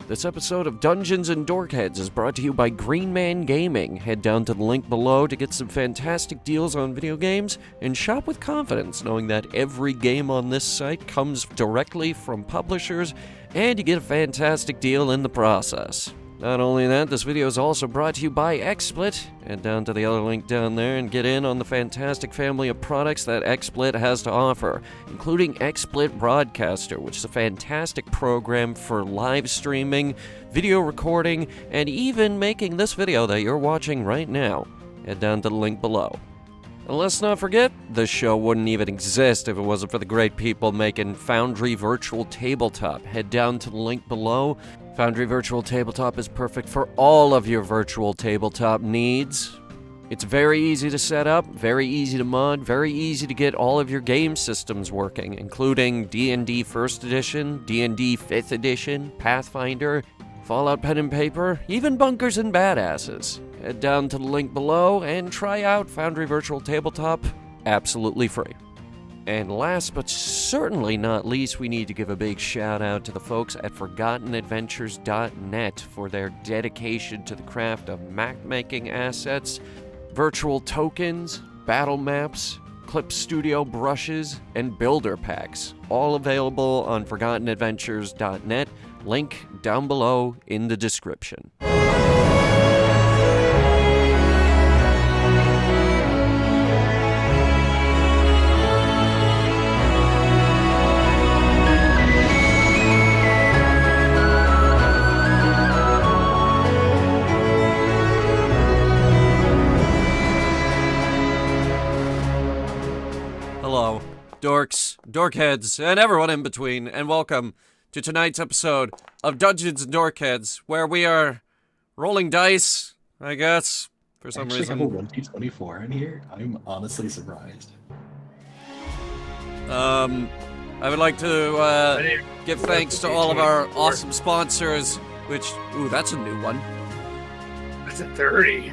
This episode of Dungeons and Dorkheads is brought to you by Green Man Gaming. Head down to the link below to get some fantastic deals on video games and shop with confidence, knowing that every game on this site comes directly from publishers and you get a fantastic deal in the process. Not only that, this video is also brought to you by XSplit. Head down to the other link down there and get in on the fantastic family of products that XSplit has to offer, including XSplit Broadcaster, which is a fantastic program for live streaming, video recording, and even making this video that you're watching right now. Head down to the link below. And let's not forget, this show wouldn't even exist if it wasn't for the great people making Foundry Virtual Tabletop. Head down to the link below. Foundry Virtual Tabletop is perfect for all of your virtual tabletop needs. It's very easy to set up, very easy to mod, very easy to get all of your game systems working, including D&D 1st Edition, D&D 5th Edition, Pathfinder, Fallout Pen and Paper, even Bunkers and Badasses. Head down to the link below and try out Foundry Virtual Tabletop absolutely free. And last but certainly not least, we need to give a big shout out to the folks at ForgottenAdventures.net for their dedication to the craft of map-making assets, virtual tokens, battle maps, Clip Studio brushes, and builder packs, all available on ForgottenAdventures.net. Link down below in the description. Hello, dorks, dorkheads, and everyone in between, and welcome to tonight's episode of Dungeons and Dorkheads, where we are rolling dice, I guess, for some reason. I have a 1d24 in here. I'm honestly surprised. I would like to give thanks to all of our awesome sponsors, which, ooh, that's a new one. That's a 30.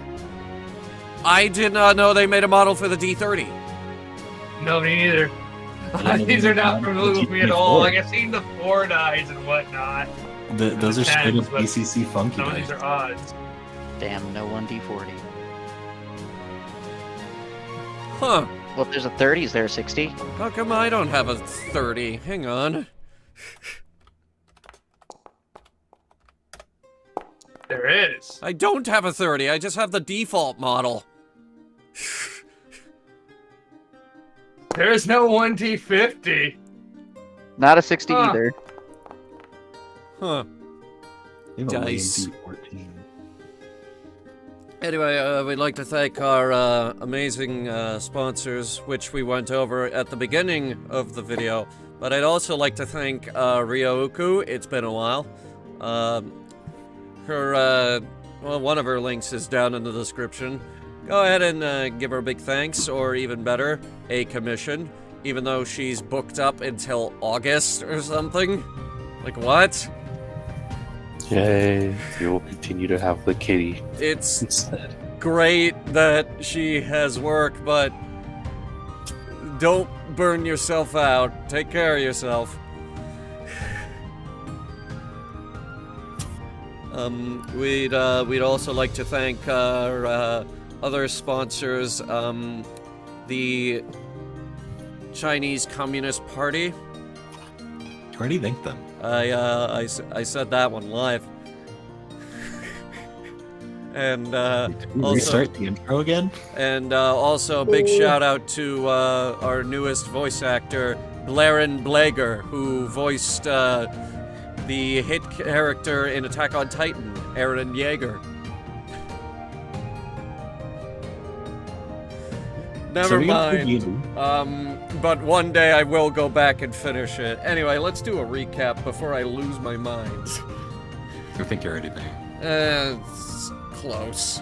I did not know they made a model for the D30. No, me neither. These are not familiar with me at all. Like, I've seen the 4 dice and whatnot. Those are straight up BCC funky Some of dice. these are odds. Damn, no 1d40. Huh. Well, if there's a 30, is there a 60? How come I don't have a 30? Hang on. There is. I don't have a 30, I just have the default model. There is no 1d50. Not a 60 Huh. either. Huh. They have a lame Dice. D14. Anyway, we'd like to thank our amazing sponsors, which we went over at the beginning of the video. But I'd also like to thank Ryouku. It's been a while. Well, one of her links is down in the description. Go ahead and give her a big thanks, or even better, a commission, even though she's booked up until August or something. Like, what? Yay, you will continue to have the kitty It's instead. great that she has work, but don't burn yourself out. Take care of yourself. We'd also like to thank our other sponsors, the Chinese Communist Party. Already thanked them. I said that one live. And Did we also, restart the intro again? and also a big shout out to our newest voice actor, Blaren Blager, who voiced the hit character in Attack on Titan, Eren Yeager. Never we got mind. you. But one day I will go back and finish it. Anyway, let's do a recap before I lose my mind. I think you're already there. It's close.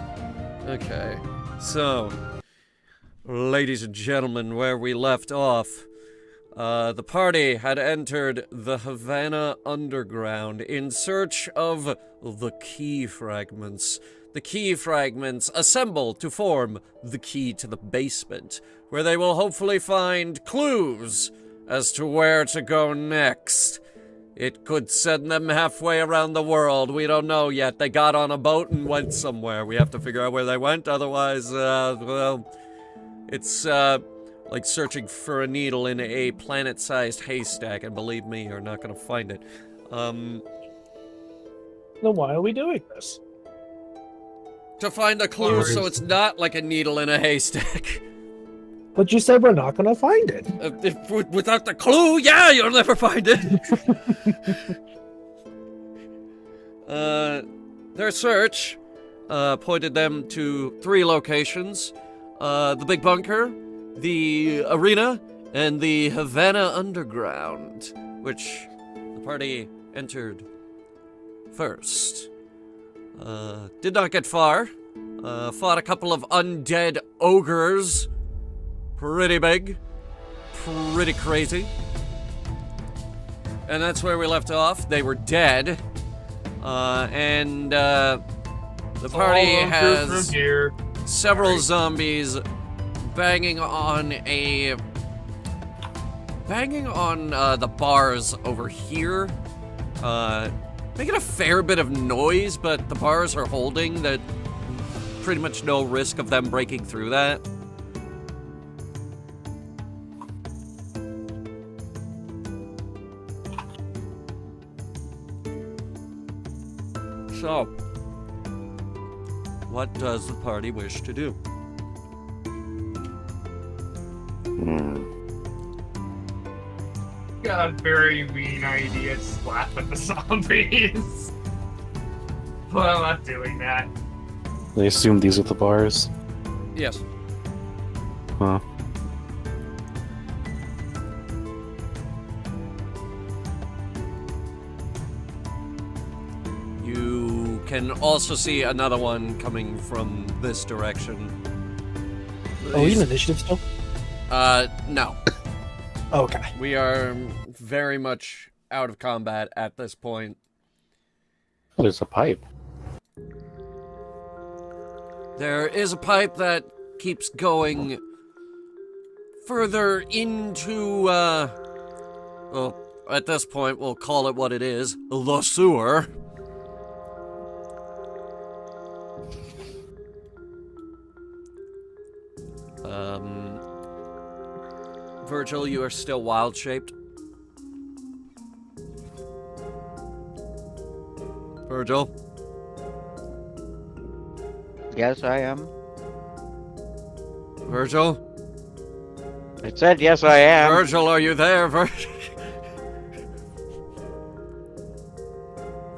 Okay. So, ladies and gentlemen, where we left off, the party had entered the Havana Underground in search of the key fragments. The key fragments assemble to form the key to the basement, where they will hopefully find clues as to where to go next. It could send them halfway around the world. We don't know yet. They got on a boat and went somewhere. We have to figure out where they went. Otherwise, well, it's like searching for a needle in a planet-sized haystack. And believe me, you're not going to find it. Then why are we doing this? To find a clue so it's not like a needle in a haystack. But you said we're not gonna find it. Without the clue, yeah, you'll never find it. Their search pointed them to 3 locations. The Big Bunker, the Arena, and the Havana Underground, which the party entered first. Did not get far. Fought a couple of undead ogres. Pretty big. Pretty crazy. And that's where we left off. They were dead. The party has several zombies banging on the bars over here. Making a fair bit of noise, but the bars are holding. That pretty much no risk of them breaking through that. So, what does the party wish to do? Got a very mean idea, slapping the zombies. But I'm not doing that. They assume these are the bars. Yes. Huh. You can also see another one coming from this direction. Are we in initiative still? No. Okay. We are very much out of combat at this point. Oh, there's a pipe. There is a pipe that keeps going further into, well, at this point, we'll call it what it is, the sewer. Virgil, you are still wild-shaped. Virgil? Yes, I am. Virgil? I said yes, I am. Virgil, are you there, Virgil?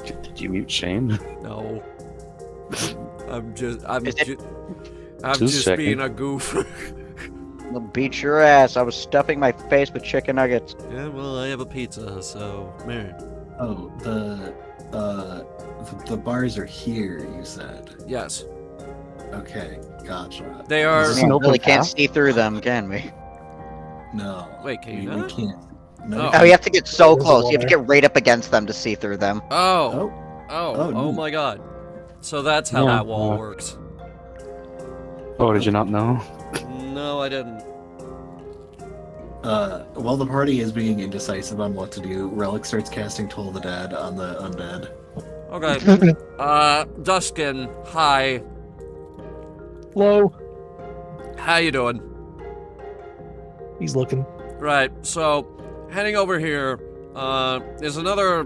Did you mute Shane? No. I'm just checking. being a goof. I'll beat your ass. I was stuffing my face with chicken nuggets. Yeah, well, I have a pizza, so man. Oh, the bars are here, you said. Yes. Okay, gotcha. They are. Is We this an open really can't path? see through them, can we? No. Wait, can you we not? can't. Oh. No. Oh, you have to get so There's close. You have to water. get right up against them to see through them. Oh. Oh, Oh neat. my god. So that's how Yeah, that wall yeah. works. Oh, did you not know? No, I didn't. while the party is being indecisive on what to do, Relic starts casting Toll the Dead on the undead. Okay. Duskin, hi. Hello. How you doing? He's looking. Right, so heading over here, there's another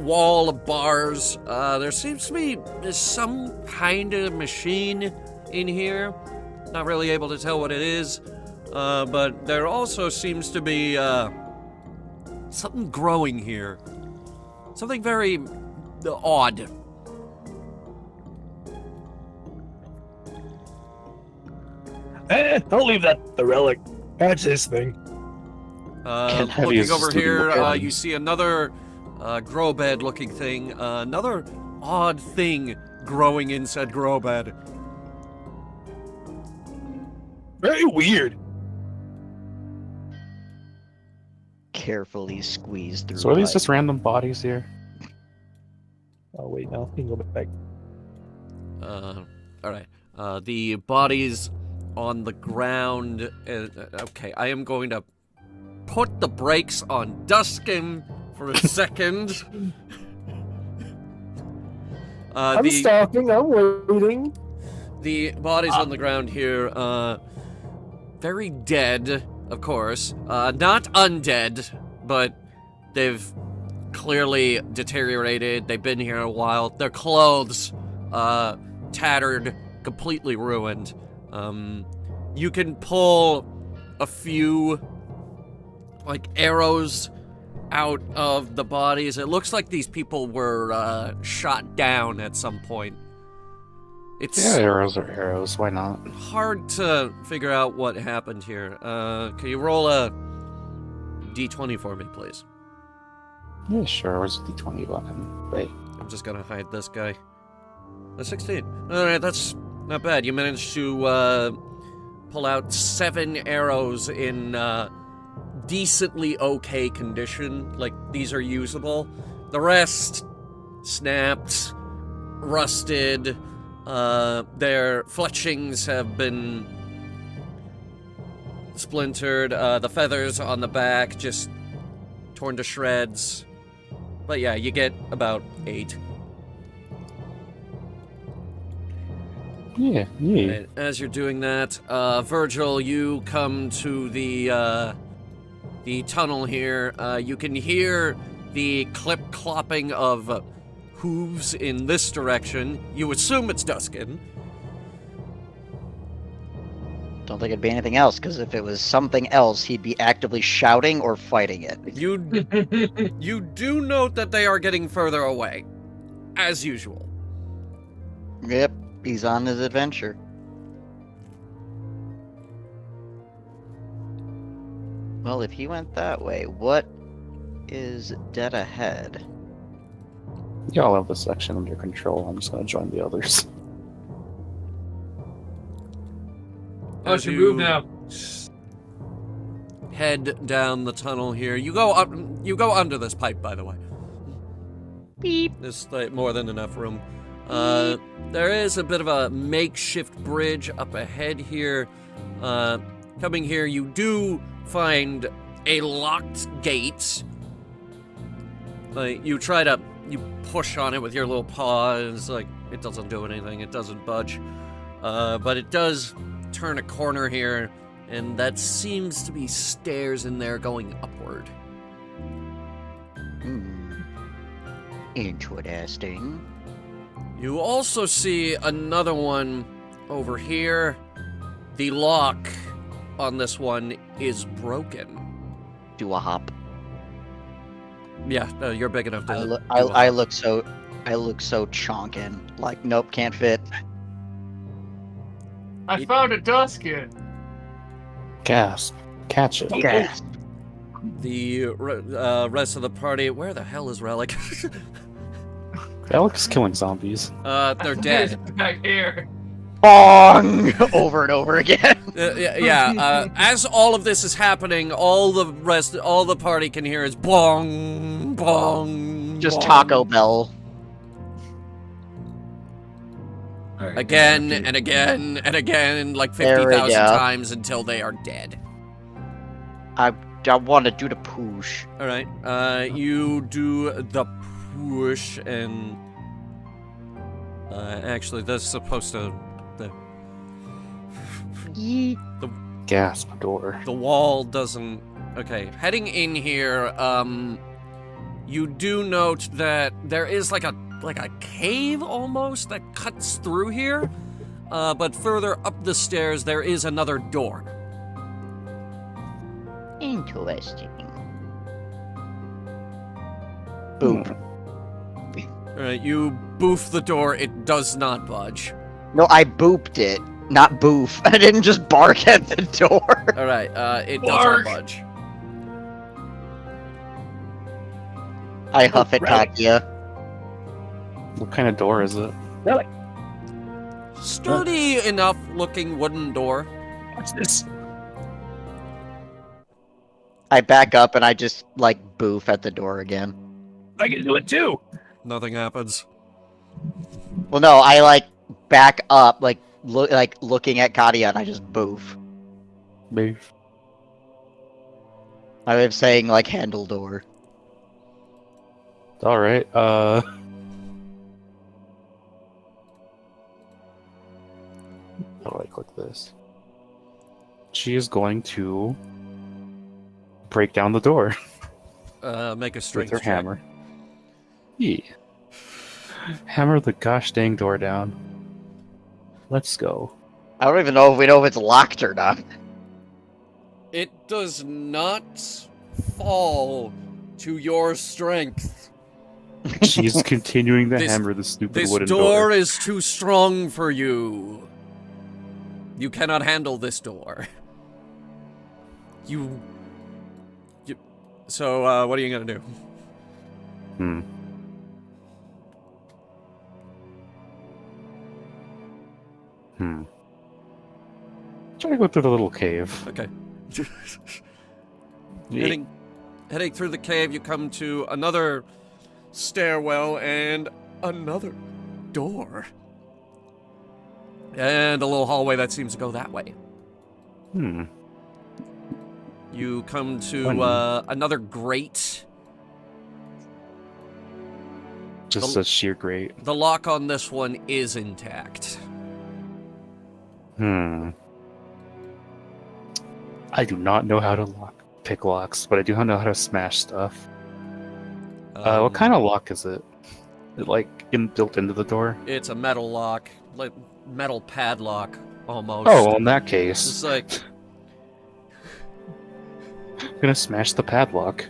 wall of bars. There seems to be some kind of machine in here. Not really able to tell what it is, but there also seems to be something growing here. Something very odd. Don't leave that the relic. That's his thing. Heavy Looking is over stupid here, recording. you see another grow bed looking thing. Another odd thing growing inside grow bed. Very weird. Carefully squeeze through. So are these pipe. just random bodies here? Oh wait, no. You can go back. Alright. The bodies on the ground. Okay, I am going to put the brakes on Duskin for a second. I'm stopping. I'm waiting. The bodies on the ground here, very dead, of course. Not undead, but they've clearly deteriorated. They've been here a while. Their clothes, tattered, completely ruined. You can pull a few, like, arrows out of the bodies. It looks like these people were, shot down at some point. It's arrows are arrows. Why not? hard to figure out what happened here. Can you roll a d20 for me, please? Yeah, sure. Where's the d20 button? Wait. I'm just gonna hide this guy. A 16. Alright, that's not bad. You managed to, pull out 7 arrows in, decently okay condition. Like, these are usable. The rest snapped, rusted. Their fletchings have been splintered. The feathers on the back just torn to shreds. But yeah, you get about 8. Yeah. And as you're doing that, Virgil, you come to the tunnel here. You can hear the clip-clopping of hooves in this direction. You assume it's Duskin. Don't think it'd be anything else, because if it was something else, he'd be actively shouting or fighting it. You do note that they are getting further away, as usual. Yep, he's on his adventure. Well, if he went that way, what is dead ahead? Y'all have the section under control. I'm just gonna join the others. Oh, As should you move now. head down the tunnel here. You go up. You go under this pipe, by the way. Beep. There's like more than enough room. There is a bit of a makeshift bridge up ahead here. Coming here, you do find a locked gate. You try to push on it with your little paw, and it's like it doesn't do anything. It doesn't budge. But it does turn a corner here, and that seems to be stairs in there going upward. Interesting. You also see another one over here. The lock on this one is broken. Do a hop. Yeah, you're big enough to. I look so chonkin. Like, nope, can't fit. I found a Duskin. Gasp. Catch it. Gas. The rest of the party. Where the hell is Relic? Alex is killing zombies. They're dead. Back here. Bong! Over and over again. As all of this is happening, all the party can hear is bong, bong. Just bong. Taco Bell. All right, Again okay. and again and again, like There we 50,000 go. times until they are dead. I want to do the push. All right, you do the push, and actually, that's supposed to Gasp door. the wall doesn't. Okay, heading in here, you do note that there is like a cave almost that cuts through here, but further up the stairs there is another door. Interesting. Boop. All right, you boof the door. It does not budge. No, I booped it, not boof. I didn't just bark at the door. All right, it Bark. doesn't budge. I huff at Katya. What kind of door is it? Sturdy enough looking wooden door. Watch this. I back up and I just, like, boof at the door again. I can do it too. Nothing happens. Well, no, I, like, back up, like looking at Katya and I just boof. Move. I was saying like handle door. All right. How do I click this? She is going to break down the door Make a with strength her check. hammer. Yeah. Hammer the gosh dang door down. Let's go. I don't even know if we know if it's locked or not. It does not fall to your strength. She's continuing to This- hammer the stupid This wooden door is too strong for you. You cannot handle this door. You. So, what are you gonna do? Try to go through the little cave. Okay. Yeah. Heading through the cave, you come to another stairwell and another door. And a little hallway that seems to go that way. You come to another grate. Just a sheer grate. The lock on this one is intact. I do not know how to pick locks, but I do know how to smash stuff. What kind of lock is it? Is it like built into the door? It's a metal lock, like metal padlock, almost. Oh, well, in that case, It's like, I'm gonna smash the padlock.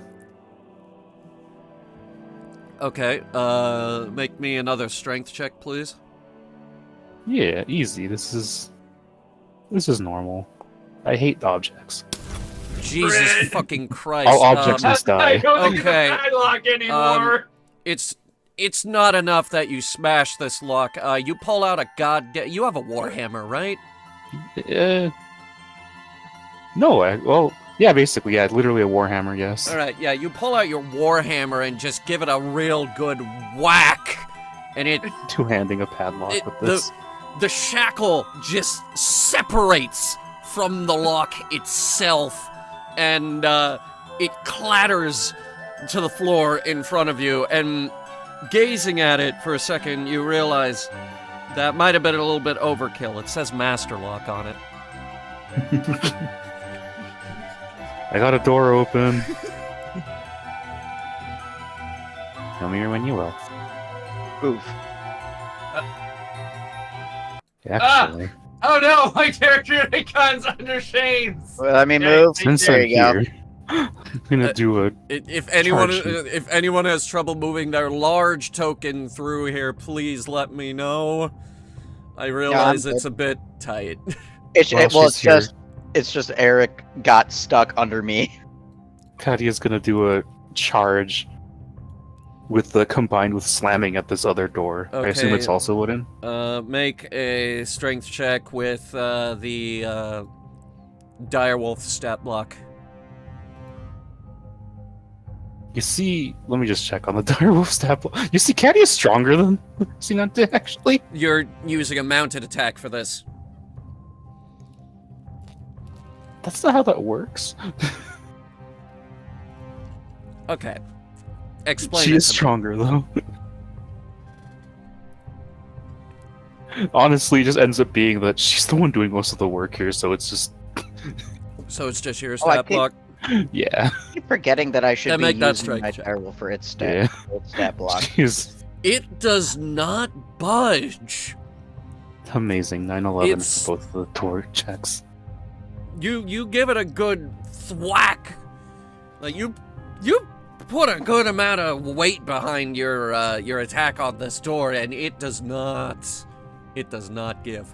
okay, make me another strength check, please. Yeah, easy. This is normal. I hate objects. Jesus Red. fucking Christ. All objects must I die. don't think Okay. it's a padlock anymore. It's not enough that you smash this lock. You pull out you have a warhammer, right? No, yeah, basically, yeah, literally a warhammer, yes. Alright, yeah, you pull out your warhammer and just give it a real good whack. And it Two-handing a padlock with this. the shackle just separates from the lock itself, and it clatters to the floor in front of you, and gazing at it for a second, you realize that might have been a little bit overkill. It says Master Lock on it. I got a door open. Come here when you will. Oof. Actually, Oh no, my character icon's under chains. Well, let me Yeah, move. since There I'm you go. here, I'm gonna do a. If anyone Charge. if anyone has trouble moving their large token through here, please let me know. I realize good. it's a bit tight. It's just Eric got stuck under me. Kadia's gonna do a charge with the combined with slamming at this other door. I assume Okay. it's also wooden. Make a strength check with the direwolf stat block. You see, let me just check on the direwolf stat block. You see, Kadia's stronger than Sinant did, actually. You're using a mounted attack for this. That's not how that works. Okay. Explain She it is to me. stronger, though. Honestly, it just ends up being that she's the one doing most of the work here, so it's just... So it's just your Oh, I stat think- block. Yeah. I keep forgetting that I should Yeah, be make that using my strike check. direwolf for its Yeah. stat block. She's It does not budge. amazing. 9/11 It's- for both of the tour checks. You give it a good thwack. Like you put a good amount of weight behind your attack on this door, and it does not give.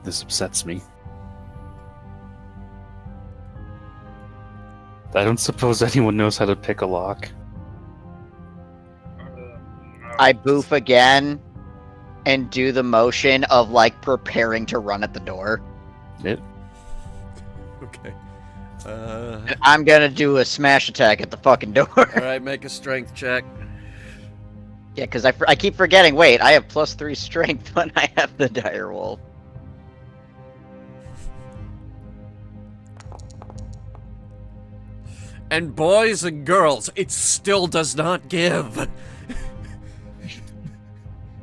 This upsets me. I don't suppose anyone knows how to pick a lock. I boof again and do the motion of like preparing to run at the door. Okay. And I'm gonna do a smash attack at the fucking door. All right, make a strength check. Yeah, because I keep forgetting. Wait, I have +3 strength when I have the direwolf. And boys and girls, it still does not give.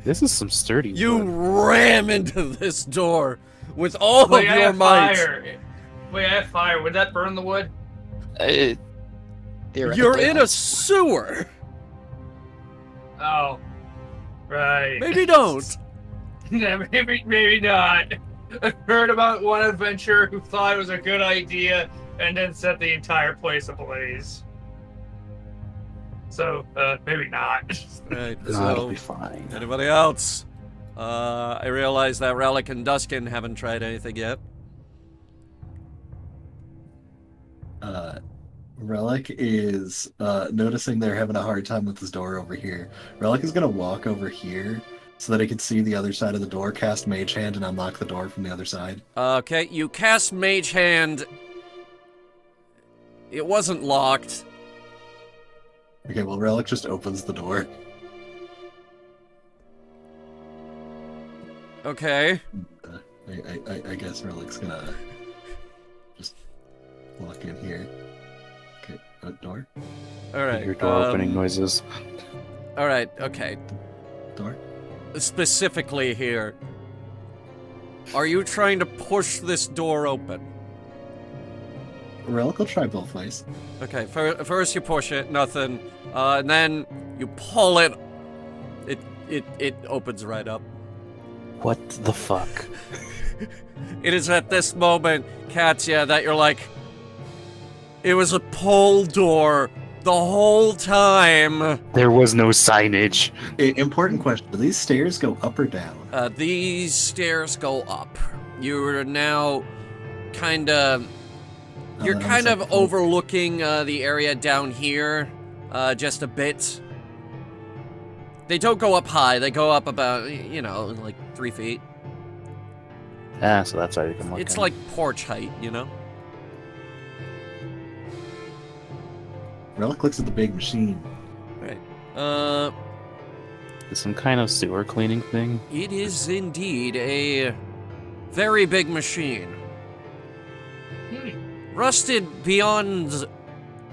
This is some sturdy You wood. ram into this door with all Wait, of I your have might. fire. Wait, I have fire. Would that burn the wood? You're in a sewer. Oh. Right. Maybe don't. Yeah, maybe not. I heard about one adventurer who thought it was a good idea and then set the entire place ablaze. So, maybe not. Right, No, it'll so, be fine. anybody else? I realize that Relic and Duskin haven't tried anything yet. Relic is noticing they're having a hard time with this door over here. Relic is gonna walk over here so that he can see the other side of the door, cast Mage Hand, and unlock the door from the other side. Okay, you cast Mage Hand. It wasn't locked. Okay, well, Relic just opens the door. Okay. I guess Relic's gonna just walk in here. Okay, door? Alright. Your door opening noises. Alright, okay. Door? Specifically here. Are you trying to push this door open? Relic will try both ways. Okay, first you push it, nothing. And then you pull it. It opens right up. What the fuck? It is at this moment, Katya, that you're like, it was a pull door the whole time. There was no signage. Important question. Do these stairs go up or down? These stairs go up. You're now kind of... You're that kind was of like- overlooking the area down here just a bit. They don't go up high. They go up about, you know, like 3 feet. Ah, so that's how you can look It's at like porch height, you know? Relic looks at the big machine. Right. It's some kind of sewer cleaning thing. It is indeed a very big machine. Rusted beyond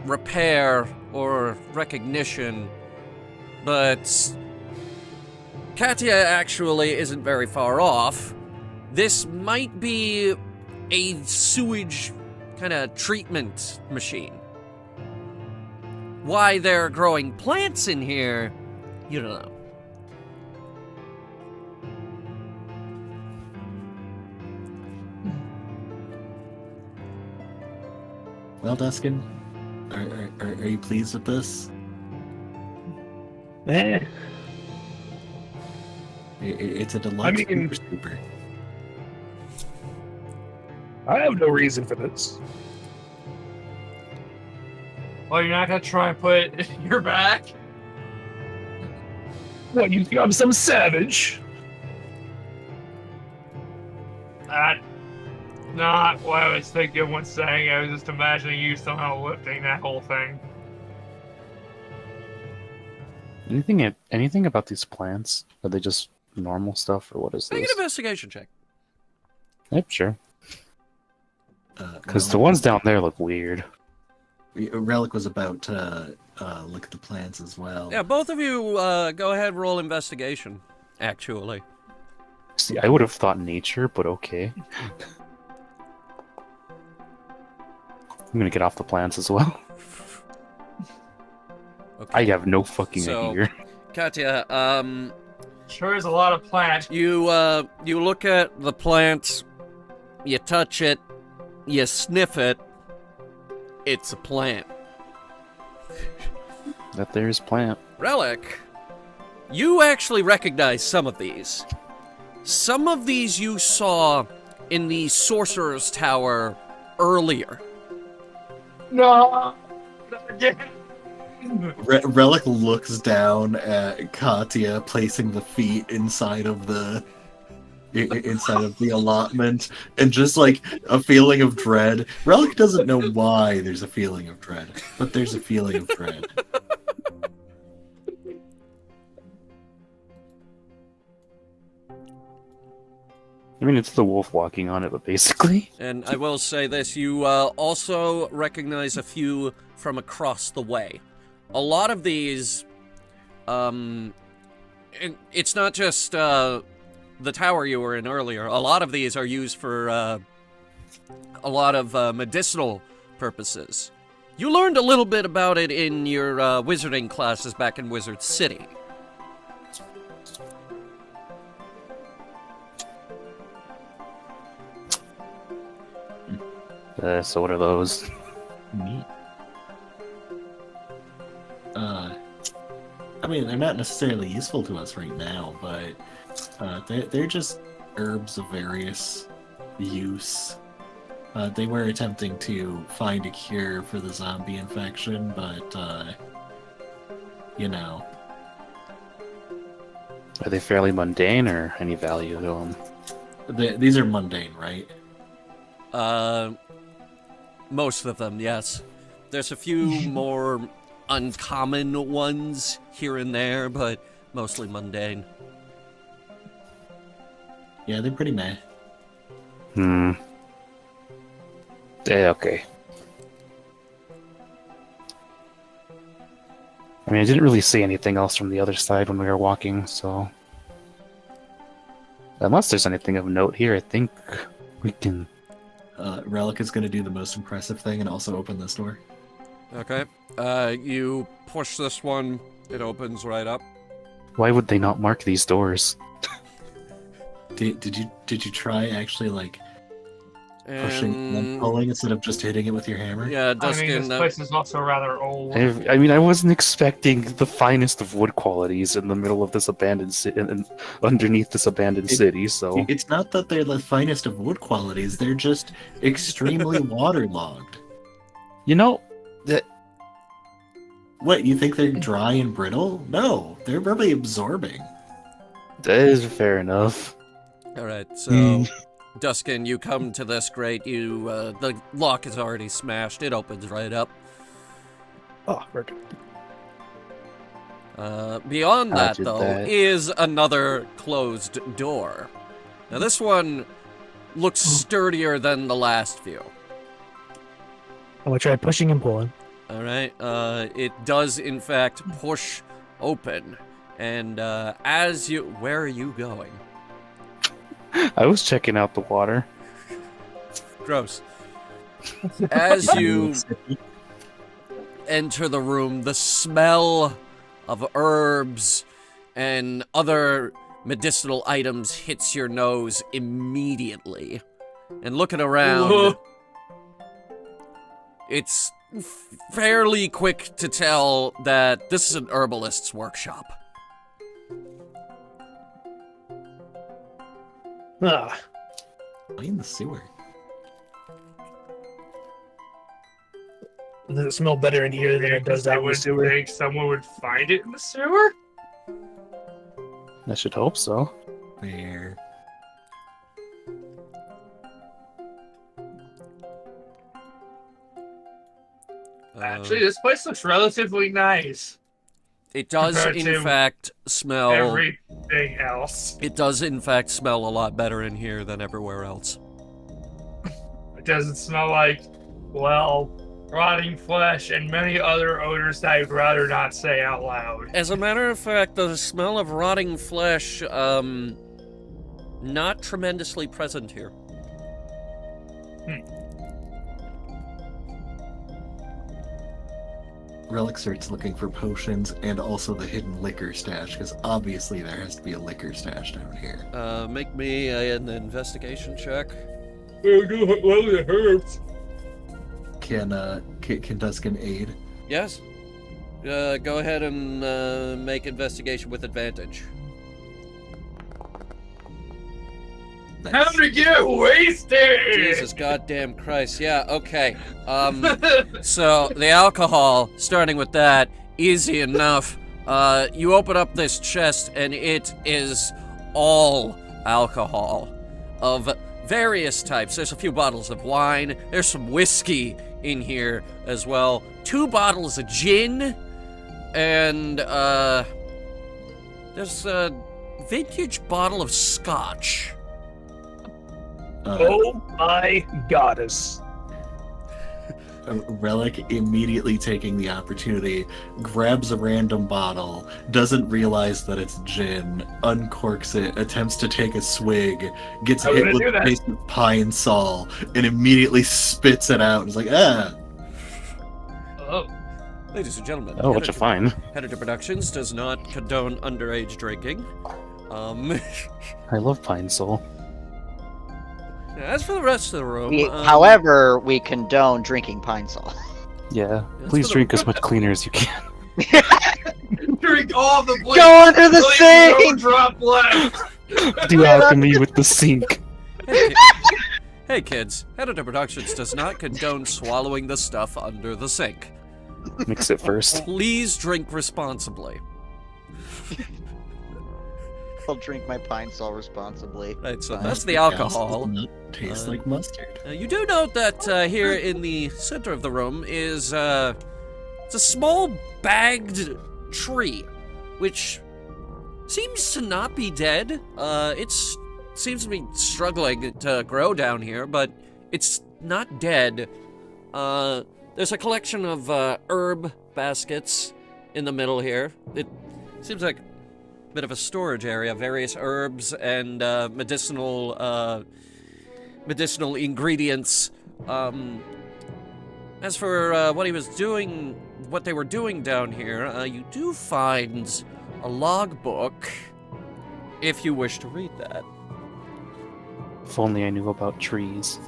repair or recognition, but Katya actually isn't very far off. This might be a sewage kind of treatment machine. Why they're growing plants in here, you don't know. Well, Duskin, are you pleased with this? It's a deluxe I mean- super super. I have no reason for this. Well, you're not gonna try and put it in your back? What, you think I'm some savage? That's not what I was thinking when saying. I was just imagining you somehow lifting that whole thing. Anything about these plants? Are they just normal stuff, or what is Make an this? investigation check. Yep, sure. Because the ones down there look weird. Relic was about to look at the plants as well. Yeah, both of you go ahead, roll investigation, actually. See, I would have thought nature, but okay. I'm gonna get off the plants as well. Okay. I have no fucking So- idea. Katya, Sure is a lot of plant. you look at the plant, you touch it, you sniff it, it's a plant. That there's plant. Relic, you actually recognize some of these. Some of these you saw in the Sorcerer's Tower earlier. No! Not again! Relic looks down at Katya placing the feet inside of the allotment, and just like a feeling of dread. Relic doesn't know why there's a feeling of dread, but there's a feeling of dread. I mean, it's the wolf walking on it, but basically. And I will say this, you also recognize a few from across the way. A lot of these, it's not just the tower you were in earlier. A lot of these are used for a lot of medicinal purposes. You learned a little bit about it in your wizarding classes back in Wizard City. So what are those? Neat. I mean, they're not necessarily useful to us right now, but they're just herbs of various use. They were attempting to find a cure for the zombie infection, but, you know. Are they fairly mundane or any value to them? These are mundane, right? Most of them, yes. There's a few more uncommon ones here and there, but mostly mundane. Yeah, they're pretty meh. Yeah, okay. I mean, I didn't really see anything else from the other side when we were walking, so... Unless there's anything of note here, I think we can... Relic is going to do the most impressive thing and also open this door. Okay. You push this one, it opens right up. Why would they not mark these doors? Did you try actually, like, pushing and And... pulling instead of just hitting it with your hammer? Yeah, I mean, Duskin, this place is also rather old. I mean, I wasn't expecting the finest of wood qualities in the middle of this abandoned city, and underneath this abandoned city, so... It's not that they're the finest of wood qualities, they're just extremely waterlogged. You know, that... What, you think they're dry and brittle? No, they're probably absorbing. That is fair enough. Alright, so... Duskin, you come to this grate, you, the lock is already smashed, it opens right up. Oh, we're good. Beyond that, Roger though, that. is another closed door. Now, this one looks sturdier than the last few. I'm gonna try pushing and pulling. Alright, it does, in fact, push open. And, as you... Where are you going? I was checking out the water. Gross. As you enter the room, the smell of herbs and other medicinal items hits your nose immediately. And looking around, Whoa. it's fairly quick to tell that this is an herbalist's workshop. Ah, In the sewer. does it smell better in here than it does I out in the would sewer? think someone would find it in the sewer. I should hope so. There. Actually, this place looks relatively nice. It does, Compared in to fact, smell... Everything else. It does, in fact, smell a lot better in here than everywhere else. It doesn't smell like, well, rotting flesh and many other odors that I'd rather not say out loud. As a matter of fact, the smell of rotting flesh, not tremendously present here. Relic starts looking for potions and also the hidden liquor stash, because obviously there has to be a liquor stash down here. Make me an investigation check. Well, the herbs. Can Duskin aid? Yes? Go ahead and make investigation with advantage. Time to get wasted! Jesus goddamn Christ, yeah, okay. So, the alcohol, starting with that, easy enough. You open up this chest, and it is all alcohol of various types. There's a few bottles of wine, there's some whiskey in here as well, 2 bottles of gin, and, there's a vintage bottle of scotch. Oh my goddess. Relic, immediately taking the opportunity, grabs a random bottle, doesn't realize that it's gin, uncorks it, attempts to take a swig, gets hit with the face with pine sol, and immediately spits it out. It's like, ah. Oh. Ladies and gentlemen, Oh, what you find? Headhunter Productions does not condone underage drinking. I love Pine Sol. As for the rest of the room, However, we condone drinking pine sol. Yeah, please drink as much cleaner as you can. Drink all the blade. Go under the No sink! drop left. Do alchemy with the sink. Hey kids, Headhunter Productions does not condone swallowing the stuff under the sink. Mix it first. Please drink responsibly. I'll drink my pine sol responsibly. Right, so that's the alcohol. Tastes like mustard. You do note that here in the center of the room is it's a small bagged tree, which seems to not be dead. It seems to be struggling to grow down here, but it's not dead. There's a collection of herb baskets in the middle here. It seems like a bit of a storage area, various herbs and medicinal ingredients. As for what they were doing down here, you do find a logbook, if you wish to read that. If only I knew about trees.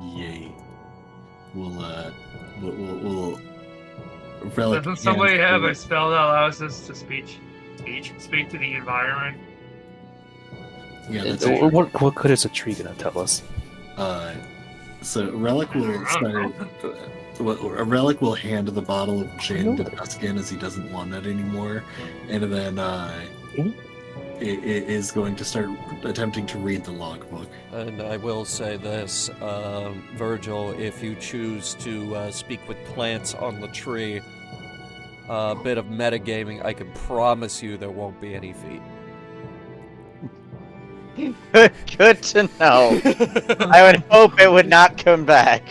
Yay. We'll Relic. Doesn't somebody have a spell that allows us to speak to the environment? Yeah, that's What good is a tree gonna tell us? So Relic will start. Relic will hand the bottle of gin to Duskin as he doesn't want it anymore, and then it is going to start attempting to read the logbook. And I will say this, Virgil, if you choose to speak with plants on the tree, a bit of metagaming, I can promise you there won't be any feet. Good to know. I would hope it would not come back.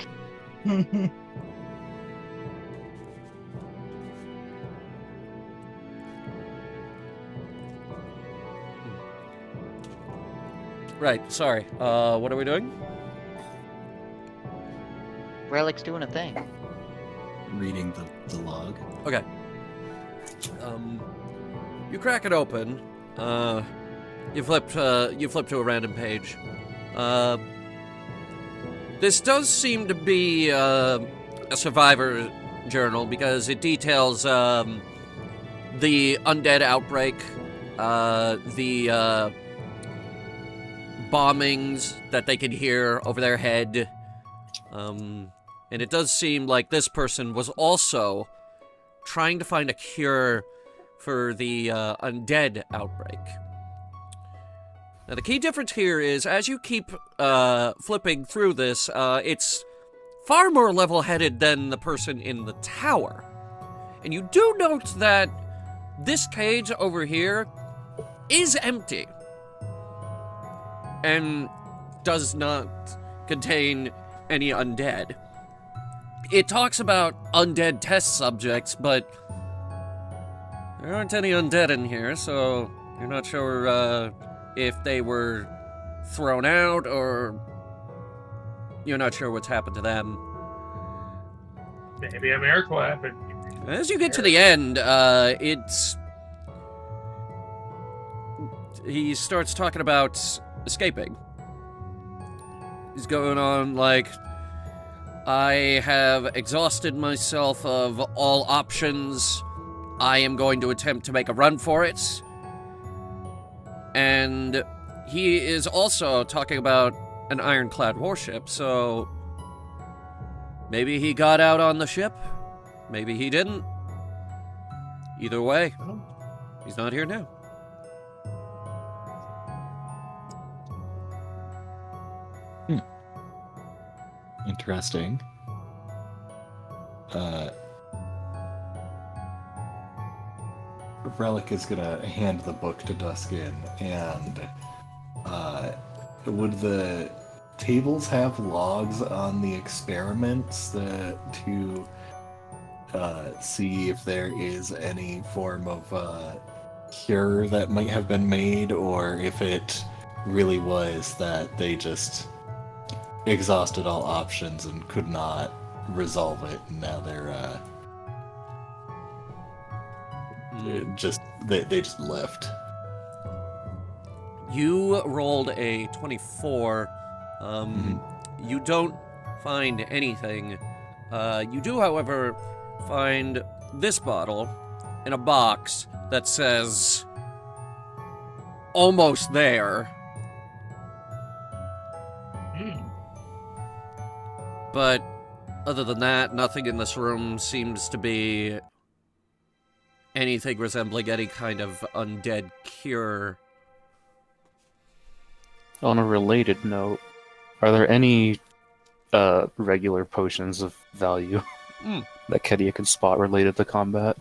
Right, sorry. What are we doing? Relic's doing a thing. Reading the log. Okay. You crack it open. You flip to a random page. This does seem to be a survivor journal because it details the undead outbreak, the bombings that they could hear over their head. And it does seem like this person was also trying to find a cure for the undead outbreak. Now, the key difference here is, as you keep flipping through this, it's far more level-headed than the person in the tower. And you do note that this cage over here is empty and does not contain any undead. It talks about undead test subjects, but there aren't any undead in here, so you're not sure if they were thrown out or you're not sure what's happened to them. Maybe a miracle happened. As you get to the end, he starts talking about escaping. He's going on like, I have exhausted myself of all options. I am going to attempt to make a run for it. And he is also talking about an ironclad warship, so maybe he got out on the ship, maybe he didn't. Either way, he's not here now. Interesting. Relic is gonna hand the book to Duskin, and would the tables have logs on the experiments to see if there is any form of cure that might have been made, or if it really was that they just exhausted all options and could not resolve it, and now they're they just left. You rolled a 24. You don't find anything. You do, however, find this bottle in a box that says almost there. But other than that, nothing in this room seems to be anything resembling any kind of undead cure. On a related note, are there any regular potions of value that Kedia can spot related to combat?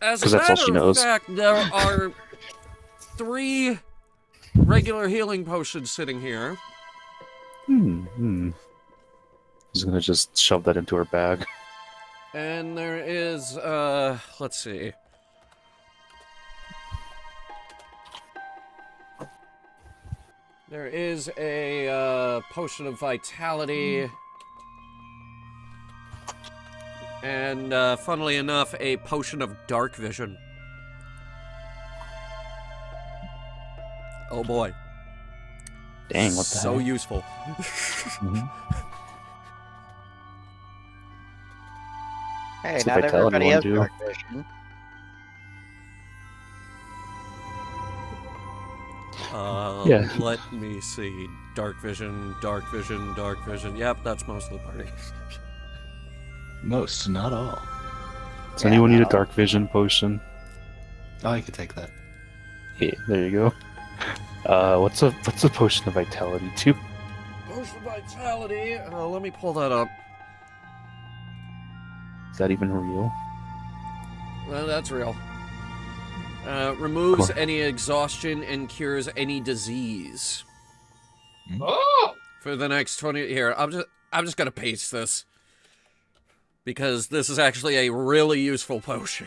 As 'Cause a that's all she matter of knows. fact, there are 3 regular healing potions sitting here. She's gonna just shove that into her bag. And there is, let's see. There is a, potion of vitality. And, funnily enough, a potion of dark vision. Oh boy. Dang, what the So heck? useful. Hey, It's a not vitality everybody one, has too. dark vision. Yeah. Let me see. Dark vision, dark vision, dark vision. Yep, that's most of the party. Most, not all. Does Yeah, anyone need a no. dark vision potion? Oh, I could take that. Yeah, there you go. What's a potion of vitality too? Potion of vitality. Let me pull that up. Is that even real? Well, that's real. Removes Cool. any exhaustion and cures any disease. Oh! For the next 20 here, I'm just gonna paste this. Because this is actually a really useful potion.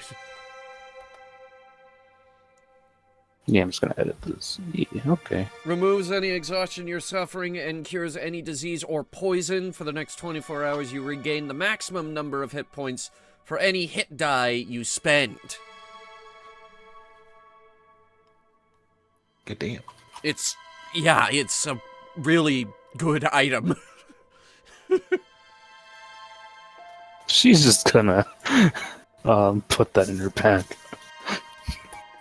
Yeah, I'm just gonna edit this. Yeah, okay. Removes any exhaustion you're suffering and cures any disease or poison. For the next 24 hours, you regain the maximum number of hit points for any hit die you spend. Good damn. It's a really good item. She's just gonna put that in her pack.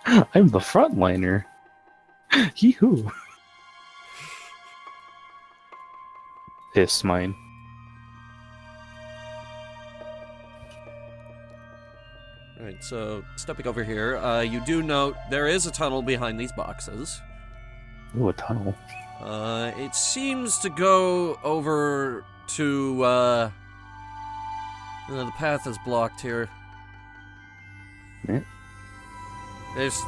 I'm the frontliner. Yee-hoo. Hiss mine. Alright, so stepping over here, you do note there is a tunnel behind these boxes. Ooh, a tunnel. It seems to go over to, the path is blocked here. Yeah. There's,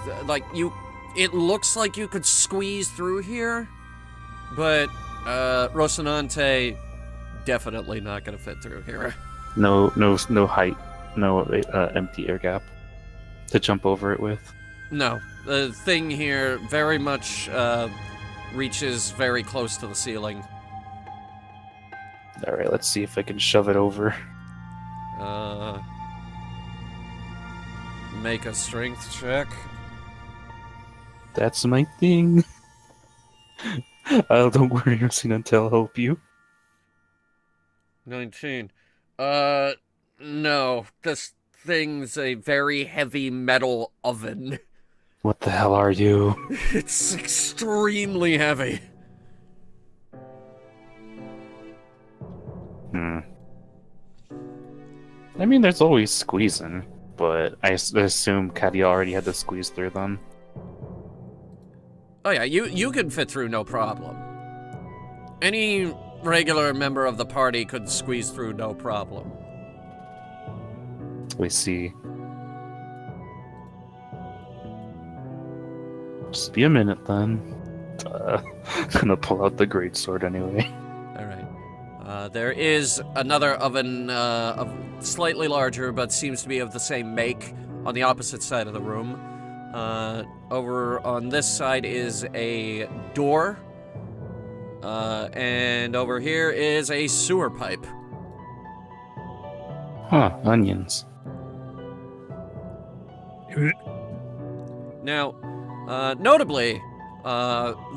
it looks like you could squeeze through here, but, Rocinante definitely not gonna fit through here. No height. No empty air gap to jump over it with. No, the thing here very much, reaches very close to the ceiling. Alright, let's see if I can shove it over. Make a strength check. That's my thing. Don't worry, Rocinante, I'll help you. 19. No. This thing's a very heavy metal oven. What the hell are you? It's extremely heavy. I mean, there's always squeezing, but I assume Caddy already had to squeeze through them. Oh yeah, you can fit through no problem. Any regular member of the party could squeeze through no problem. We see. Just be a minute then. gonna pull out the greatsword anyway. Alright. There is another oven, slightly larger, but seems to be of the same make, on the opposite side of the room. Over on this side is a door. And over here is a sewer pipe. Huh, onions. Now, notably,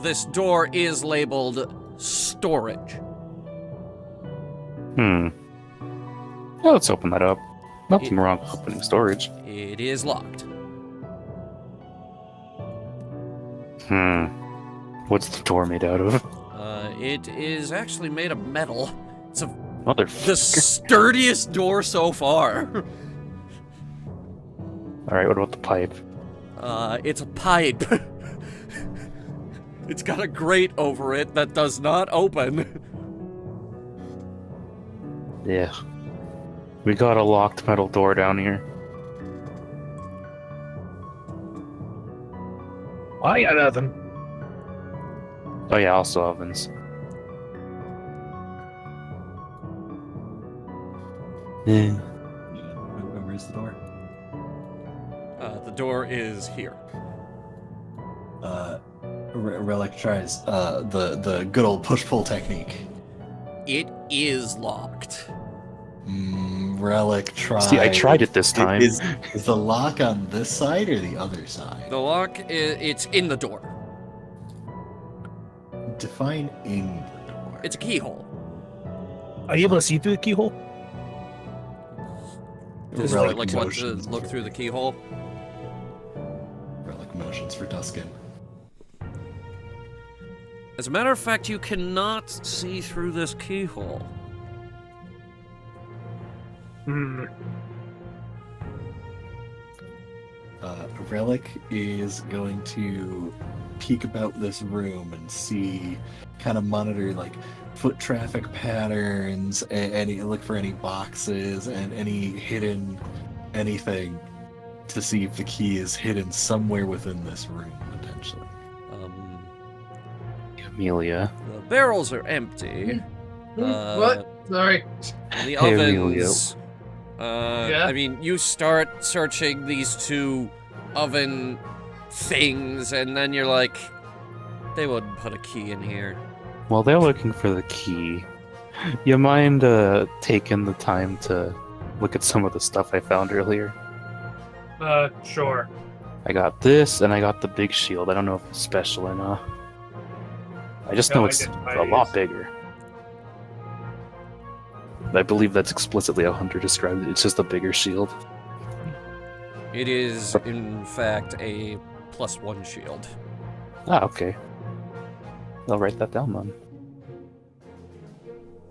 this door is labeled storage. Yeah, let's open that up. Nothing wrong with opening storage. It is locked. What's the door made out of? It is actually made of metal. It's the Motherfucker. sturdiest door so far. Alright, what about the pipe? It's a pipe. It's got a grate over it that does not open. Yeah. We got a locked metal door down here. I got nothing. Oh yeah, also ovens. Yeah. Where's the door? The door is here. Relic tries the good old push-pull technique. It is locked. Relic tries. See, I tried it this time. Is the lock on this side or the other side? The lock it's in the door. Define in the door. It's a keyhole. Are you able to see through the keyhole? This Relic like wants to motions look for- through the keyhole. Relic motions for Duskin. As a matter of fact, you cannot see through this keyhole. Relic is going to peek about this room and see, kind of monitor like foot traffic patterns, and look for any boxes and any hidden anything to see if the key is hidden somewhere within this room potentially. Amelia. The barrels are empty. What? Sorry. The Hey, ovens. Yeah? I mean, you start searching these two oven things, and then you're like, they wouldn't put a key in here. While they're looking for the key, you mind taking the time to look at some of the stuff I found earlier? Sure. I got this, and I got the big shield. I don't know if it's special or not. I just know No, it's identify a lot these. bigger. I believe that's explicitly how Hunter described it. It's just a bigger shield. It is, in fact, a +1 shield. Ah, okay. I'll write that down then.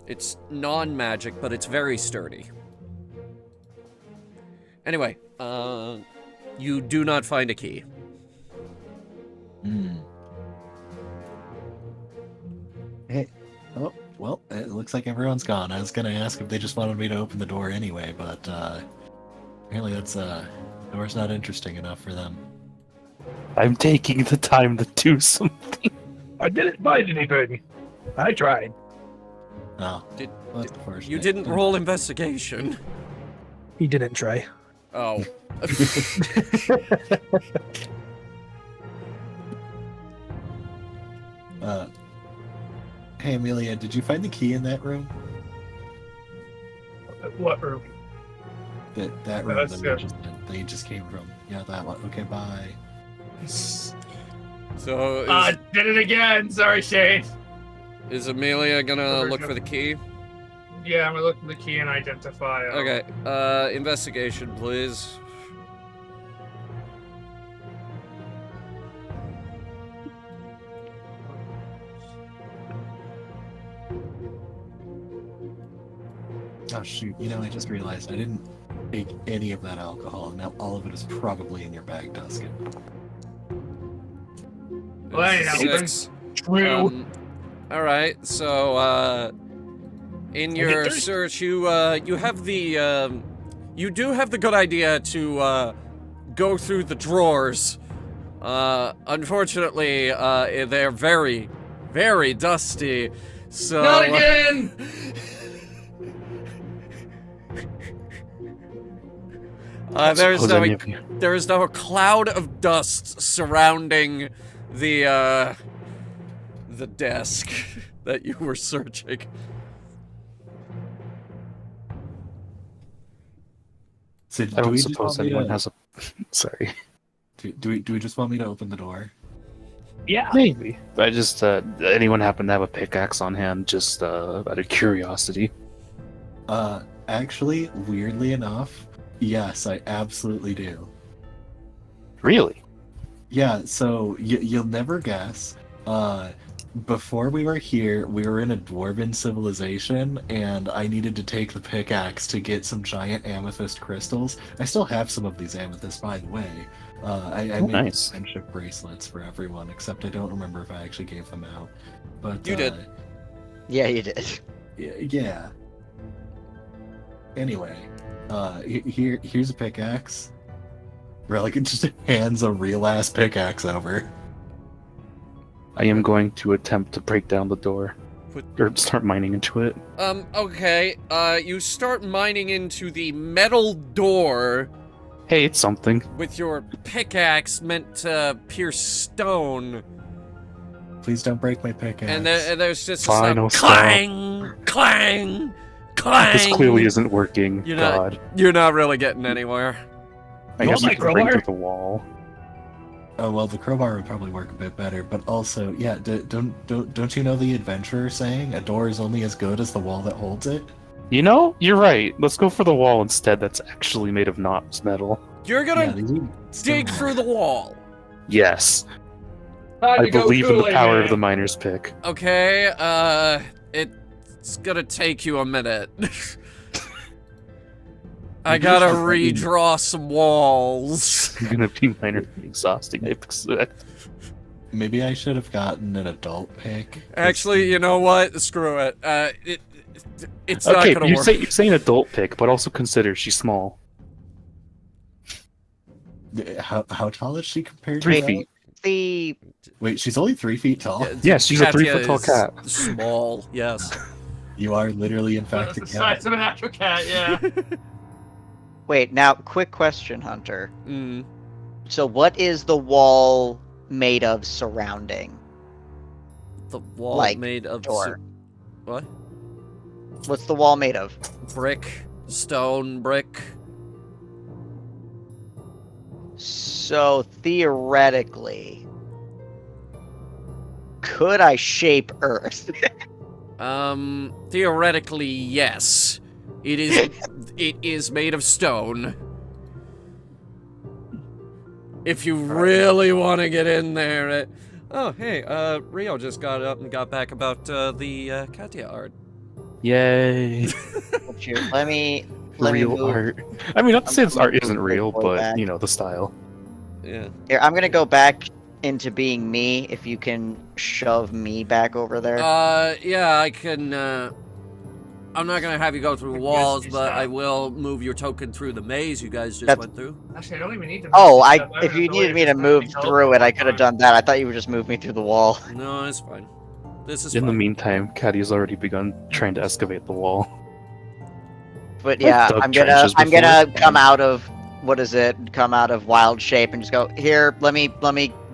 It's non-magic, but it's very sturdy. Anyway, you do not find a key. Hey, oh, well, it looks like everyone's gone. I was gonna ask if they just wanted me to open the door anyway, but apparently that's door's not interesting enough for them. I'm taking the time to do something. I didn't find anything. I tried. Oh, Did- well, that's unfortunate. You didn't roll investigation. He didn't try. Oh. Hey Amelia, did you find the key in that room? What room? That room That's good. that you just came from. Yeah, that one. Okay, bye. So, Did it again. Sorry, Shane. is Amelia gonna look for the key? Yeah, I'm gonna look for the key and identify it. Okay, investigation, please. Oh shoot! You know, I just realized I didn't take any of that alcohol. Now all of it is probably in your bag, Duskin. Well, anyhow, 6. True. Alright, so, in your Okay, search, you have the, you do have the good idea to, go through the drawers, Unfortunately, they're very, very dusty, so... Not again! There is now a cloud of dust surrounding the desk that you were searching. So I do don't we just suppose want me anyone to, has a. Sorry. do we just want me to open the door? Yeah. Maybe. I just, anyone happen to have a pickaxe on hand, just, out of curiosity? Actually, weirdly enough, yes, I absolutely do. Really? Yeah, so you'll never guess. Before we were here, we were in a dwarven civilization, and I needed to take the pickaxe to get some giant amethyst crystals. I still have some of these amethysts, by the way. I made nice. friendship bracelets for everyone, except I don't remember if I actually gave them out. But You did. Yeah, you did. Yeah. Anyway, here's a pickaxe. Relic just hands a real ass pickaxe over. I am going to attempt to break down the door. Or start mining into it. Okay, you start mining into the metal door Hey, it's something. with your pickaxe meant to pierce stone, Please don't break my pickaxe. and there's just a Fine, sound, I'll stop. clang, clang, clang. This clearly isn't working. You're God. You're not really getting anywhere. I You guess want I my can break crowbar? through the wall. Oh well, the crowbar would probably work a bit better, but also, yeah, don't you know the adventurer saying a door is only as good as the wall that holds it? You know, you're right. Let's go for the wall instead. That's actually made of not metal. You're Yeah, gonna these are dig stone. through the wall. Yes. Time I to go believe in the Kool-Aid power Man. of the miner's pick. Okay, it's gonna take you a minute. I gotta redraw some walls. It's gonna be minorly exhausting, I expect. Maybe I should have gotten an adult pick. Actually, you know what? Screw it. It's not Okay, gonna you work. say an adult pick, but also consider she's small. How tall is she compared 3 to feet. The Wait, she's only 3 feet tall. Yeah, she's a Katya 3 foot tall is cat. Small, yes. You are literally, in Well, fact, that's a the cat. size of an actual cat, yeah. wait, now quick question, Hunter. Mm. So what is the wall made of surrounding? The wall Like, made of door. what? What's the wall made of? Brick, stone, brick. So theoretically, could I shape Earth? Theoretically, yes. It is. It is made of stone. If you really want to get in there. Oh, hey, Rio just got up and got back about the Katya art. Yay. Let me Real move. art. I mean, not to say this I'm art gonna isn't move real, my boy but, back. you know, the style. Yeah. Here, I'm gonna go back into being me. If you can shove me back over there. Yeah, I can. I'm not gonna have you go through Yes, walls, you but stop. I will move your token through the maze you guys just That's- went through. Actually, I don't even need to. Oh, move stuff. if don't you have to needed me wait to for move somebody to through it, I help could have me. done that. I thought you would just move me through the wall. No, it's fine. This is In the fine. meantime, Caddy's already begun trying to excavate the wall. But yeah, dug I'm gonna trenches before. come out of what is it? Come out of wild shape and just go here. Let me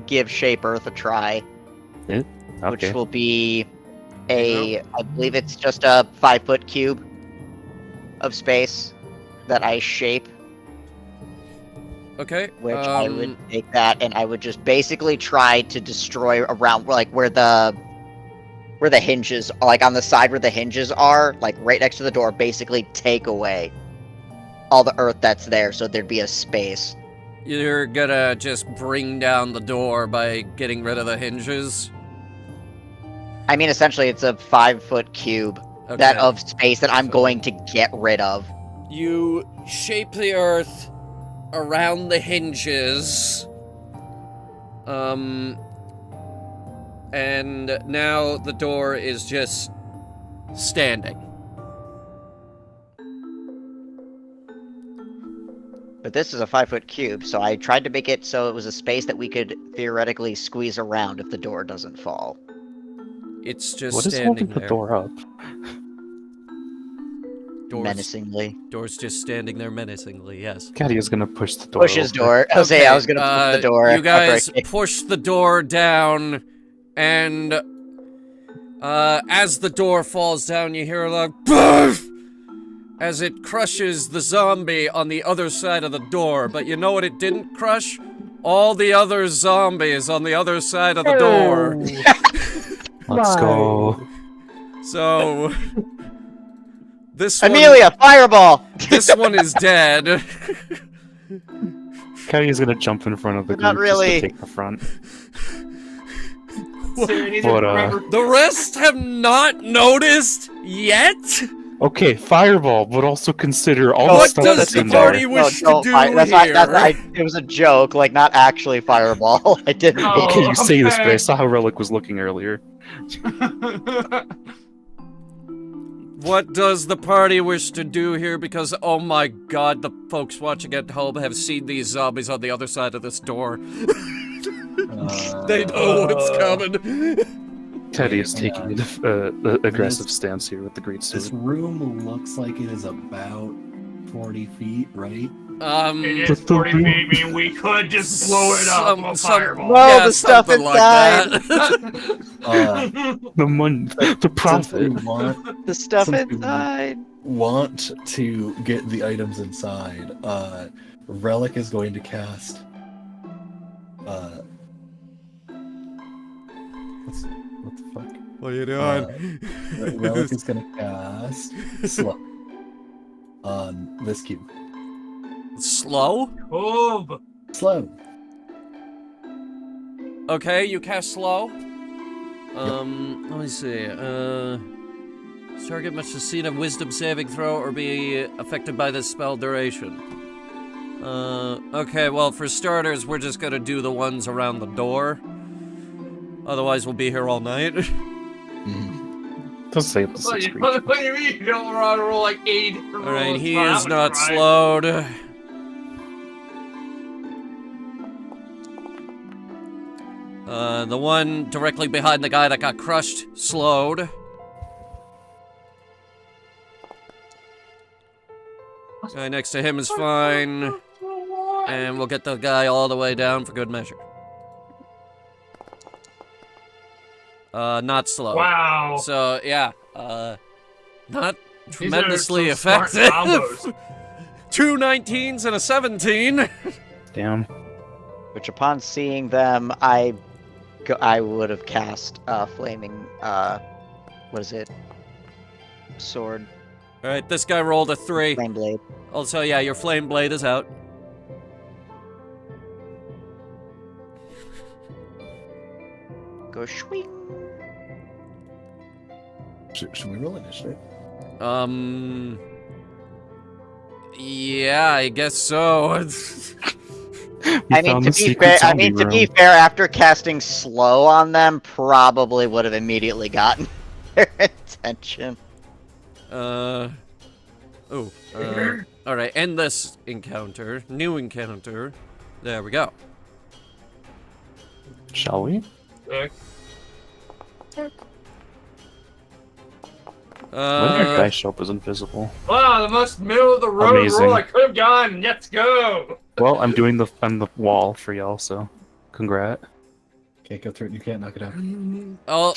give shape Earth a try, which Okay. will be You I believe it's just a 5-foot cube of space that I shape. Okay. Which I would take that and I would just basically try to destroy around like where the hinges, like on the side where the hinges are, like right next to the door, basically take away all the earth that's there so there'd be a space. You're gonna just bring down the door by getting rid of the hinges. I mean, essentially it's a 5-foot cube Okay. that of space that I'm going to get rid of. You shape the earth around the hinges. And now the door is just standing. But this is a 5-foot cube, so I tried to make it so it was a space that we could theoretically squeeze around if the door doesn't fall. It's just What is standing holding the there. door up? Menacingly. Door's just standing there menacingly, yes. Caddy is gonna push the door. Push his door. I was saying I was gonna push the door. You guys after I- push the door down, and as the door falls down, you hear a loud BOOF! As it crushes the zombie on the other side of the door. But you know what it didn't crush? All the other zombies on the other side of the door. Let's go. So this one, Amelia, fireball! this one is dead. Caddy is gonna jump in front of the group Not really. just to take the front. Remember The rest have not noticed yet. Okay, fireball, but also consider all the What stuff does that's the in party there. wish to don't do that's here? it was a joke, like not actually fireball. I didn't. Oh. Okay, you say this, but I okay. saw how Relic was looking earlier. What does the party wish to do here? Because, oh my god, the folks watching at home have seen these zombies on the other side of this door. They know what's coming. Teddy is taking an aggressive stance here with the great This sword. room looks like it is about 40 feet, right? It is 40 feet. I mean, we could just blow it up with a fireball. No, yeah, the stuff something inside. like that. The profit. Since we want, The stuff Since we inside. want to get the items inside, Relic is going to cast. What the fuck? What are you doing? Relic is going to cast slow on this cube. Slow? Oh, Slow. Okay, you cast slow. Let me see. Target must succeed a wisdom saving throw or be affected by this spell duration. Okay, well, for starters, we're just gonna do the ones around the door. Otherwise, we'll be here all night. Doesn't say it's what a do you mean? You don't want to roll like 8 different Alright, rolls? he Wow, that is was not right. slowed. The one directly behind the guy that got crushed, slowed. Guy next to him is fine. And we'll get the guy all the way down for good measure. Not slow. Wow. So, yeah, not These are tremendously some smart effective. combos. 2 19s and a 17. Damn. Which, upon seeing them, I would have cast flaming. What is it? Sword, Alright, this guy rolled a 3. flame blade. Also, yeah, your flame blade is out. Go swing. Should we roll initiative? Yeah, I guess so. I mean, to be fair, after casting slow on them, probably would have immediately gotten their attention. Alright, end this encounter. New encounter. There we go. Shall we? When did your guy show up as invisible? Wow, the most middle of the road Amazing. roll I could have gone. Let's go. Well, I'm doing on the wall for y'all, so congrats. Can't go through it. You can't knock it out.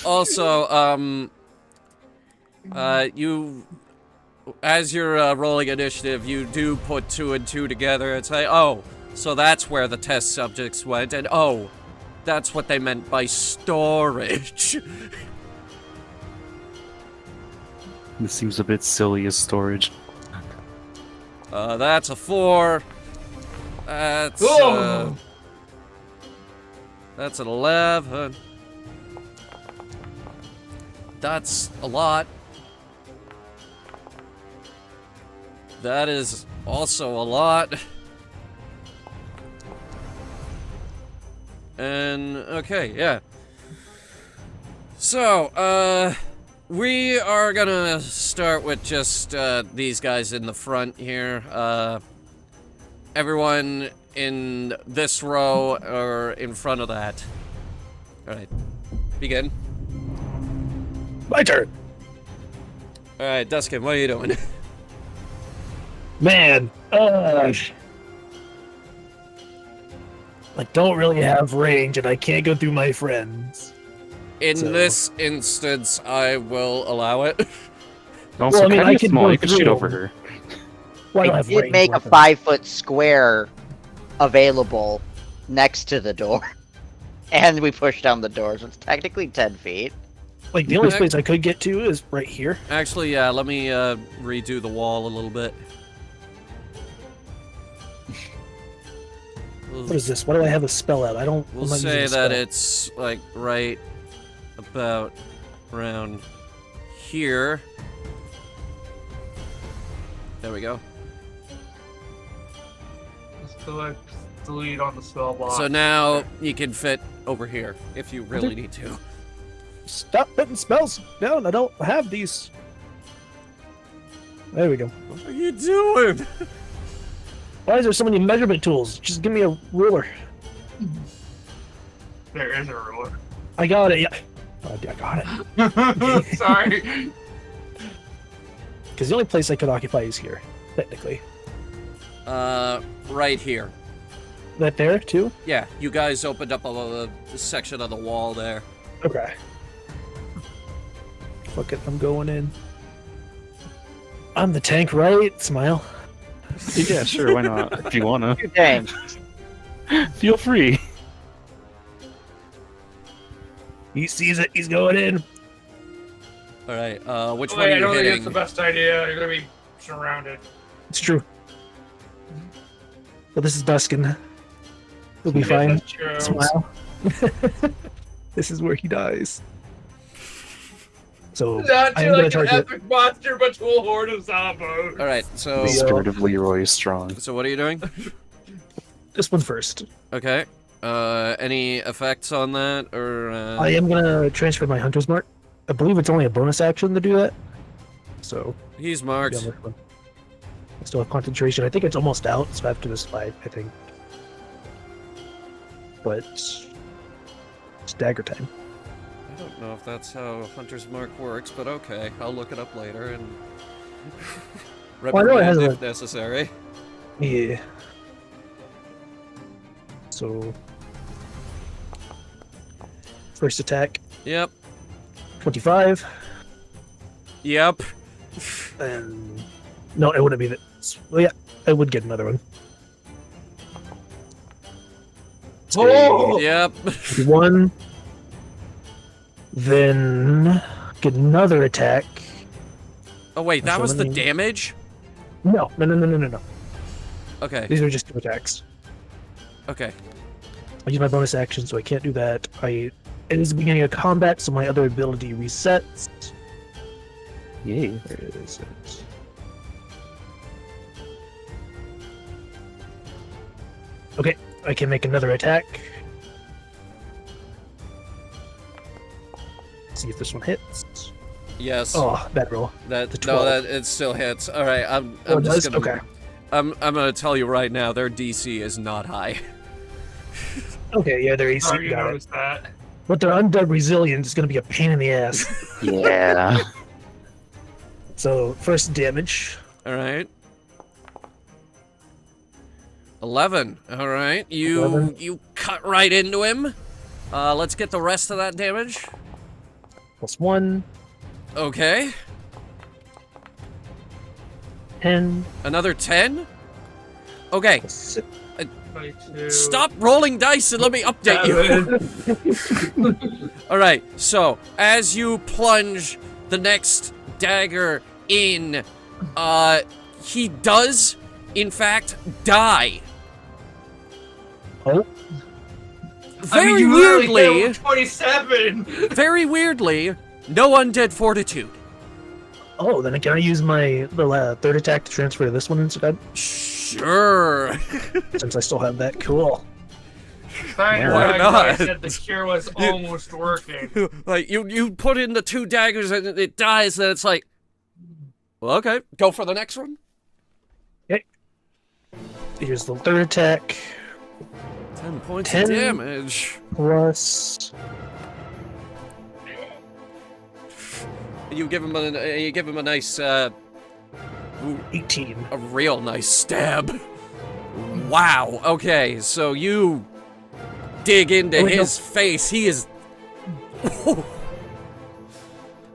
Also, you, as you're rolling initiative, you do put 2 and 2 together and say, oh, so that's where the test subjects went, and oh, that's what they meant by storage. This seems a bit silly as storage. That's a 4. That's, Oh. that's an 11. That's a lot. That is also a lot. And, okay, yeah. So, we are gonna start with just, these guys in the front here. everyone in this row or in front of that. Alright. Begin. My turn. Alright, Duskin, what are you doing? Man, I don't really have range, and I can't go through my friends. In So- this instance, I will allow it. Also, Well, I mean, kind I of can small. go You can shoot through over them. her. Well, I don't I have did range make a weapons. 5-foot square available next to the door. And we pushed down the door, so it's technically 10 feet. Like, the only place I could get to is right here. Actually, yeah, let me redo the wall a little bit. What is this? Why do I have a spell out? I'm We'll not using say a that spell. it's like right about around here. There we go. Just delete on the spell block. So now you can fit over here if you really need to. Stop putting spells down. I don't have these. There we go. What are you doing? Why is there so many measurement tools? Just give me a ruler. There is a ruler. I got it. Yeah. Oh, I got it. Sorry. Because the only place I could occupy is here, technically. Right here. That there, too? Yeah, you guys opened up a section of the wall there. Okay. Fuck it, I'm going in. I'm the tank, right? Smile. Yeah, sure. Why not? If you wanna, Two James. feel free. He sees it, he's going in. Alright, which one Wait, are I you don't think it's hitting? the best idea. You're gonna be surrounded. It's true. But this is Duskin. He'll be Yes, fine. that's true. Smile. This is where he dies. So Not I to am gonna like an charge it. epic monster, but to a horde of zombos. Alright, so The spirit of Leroy is strong. so what are you doing? This one first. Okay. Any effects on that or I am gonna transfer my hunter's mark. I believe it's only a bonus action to do that. So he's yeah, marked. I still have concentration. I think it's almost out, so after this fight, I think. But it's dagger time. I don't know if that's how Hunter's Mark works, but okay. I'll look it up later and Well, I know it has reprimand if a- necessary. Yeah. So first attack, Yep. 25, Yep. and no, it wouldn't be that. Well, yeah, I would get another one. Oh! Yep. One, then get another attack. Oh wait, that So was the let me- damage? No. Okay. These are just two attacks. Okay. I use my bonus action, so I can't do that. It is the beginning of combat, so my other ability resets. Yay. Where is it? Okay, I can make another attack. See if this one hits. Yes. Oh, bad roll. That the no, 12. that it still hits. All right, I'm Oh, it just does? gonna Okay. I'm gonna tell you right now, their DC is not high. Okay, yeah, their AC Sorry you got it. noticed that. But their undead resilience is going to be a pain in the ass. Yeah. So, first damage. All right. 11. All right, you 11. you cut right into him. Let's get the rest of that damage. Plus 1. Okay. 10. Another 10. Okay. Plus 6. 22. Stop rolling dice and let me update you. All right. So as you plunge the next dagger in, he does, in fact, die. Oh, Very you literally hit him weirdly, with 27. very weirdly, no undead fortitude. oh, then can I use my third attack to transfer to this one instead? Sure. Since I still have that. Cool. Thank Why God not? I said the cure was almost working. Like you put in the 2 daggers and it dies, and it's like, well, okay, go for the next one. Here's the third attack. 10 points 10. of damage. Plus. You give him a nice, 18. a real nice stab. Wow. Okay, so you dig into his face. He is.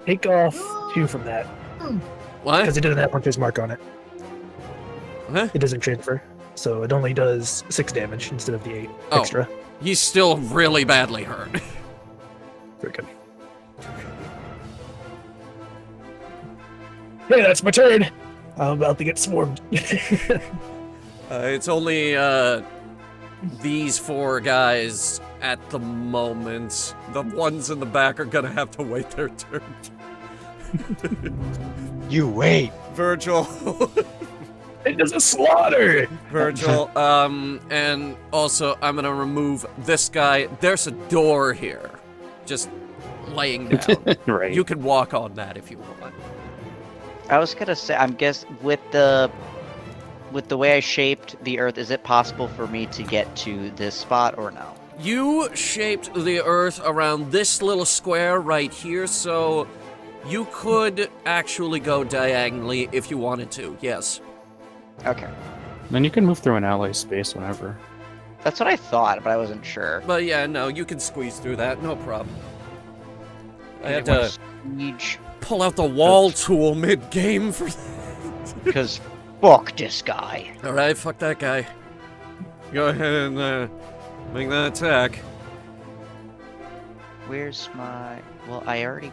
Take off 2 from that. What? Because it doesn't have Hunter's mark on it. Huh? It doesn't transfer. So it only does 6 damage instead of the 8 Oh. extra. He's still really badly hurt. Very good. Hey, that's my turn! I'm about to get swarmed. It's only these 4 guys at the moment. The ones in the back are gonna have to wait their turn. You wait. Virgil. It does a slaughter! Virgil, and also I'm gonna remove this guy. There's a door here. Just laying down. Right. You can walk on that if you want. I was gonna say, I'm guess with the way I shaped the Earth, is it possible for me to get to this spot or no? You shaped the Earth around this little square right here, so you could actually go diagonally if you wanted to, yes. Okay, Then you can move through an ally space whenever. that's what I thought, but I wasn't sure. But yeah, no, you can squeeze through that, no problem. I had to Siege, pull out the wall tool mid-game for because fuck this guy. Alright, fuck that guy. Go ahead and make that attack. Where's my? Well, I already.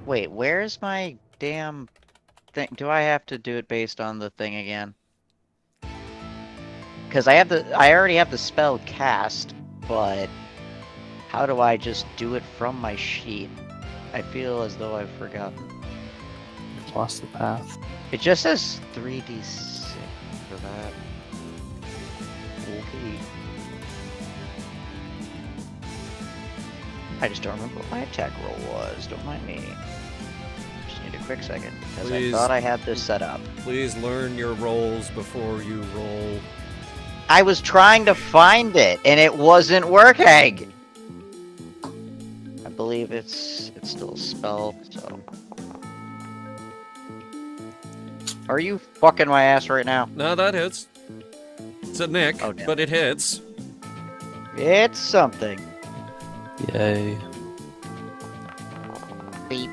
Wait, where's my damn thing? Do I have to do it based on the thing again? Because I already have the spell cast, but how do I just do it from my sheet? I feel as though I've forgotten. You've lost the path. It just says 3d6 for that. Okay. I just don't remember what my attack roll was. Don't mind me. Just need a quick second, because I Please. thought I had this set up. Please learn your rolls before you roll. I was trying to find it, and it wasn't working! I believe it's still a spell, so... Are you fucking my ass right now? No, that hits. It's a nick, Oh, damn. but it hits. It's something. Yay. Beep.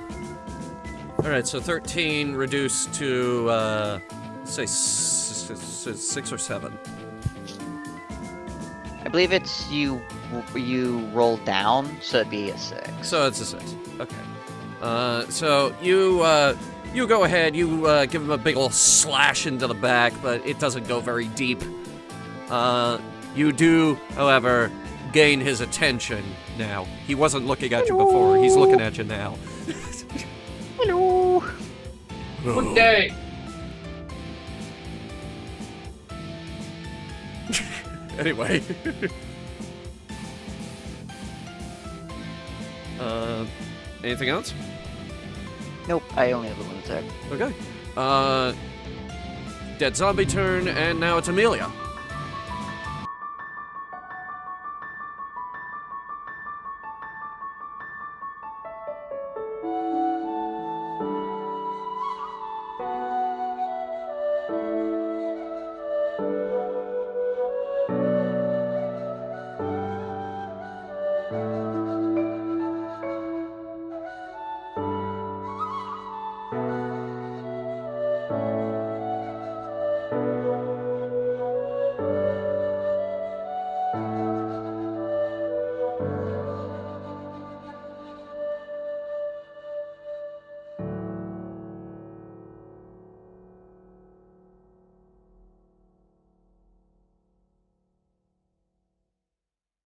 Alright, so 13 reduced to, say 6 or 7. I believe it's you roll down, so it'd be a 6. So it's a 6. Okay. So you go ahead, you give him a big ol' slash into the back, but it doesn't go very deep. You do, however, gain his attention now. He wasn't looking at you before, he's looking at you now. Hello. Good day. Anyway. Anything else? Nope, I only have the one attack. Okay. Dead zombie turn, and now it's Amelia.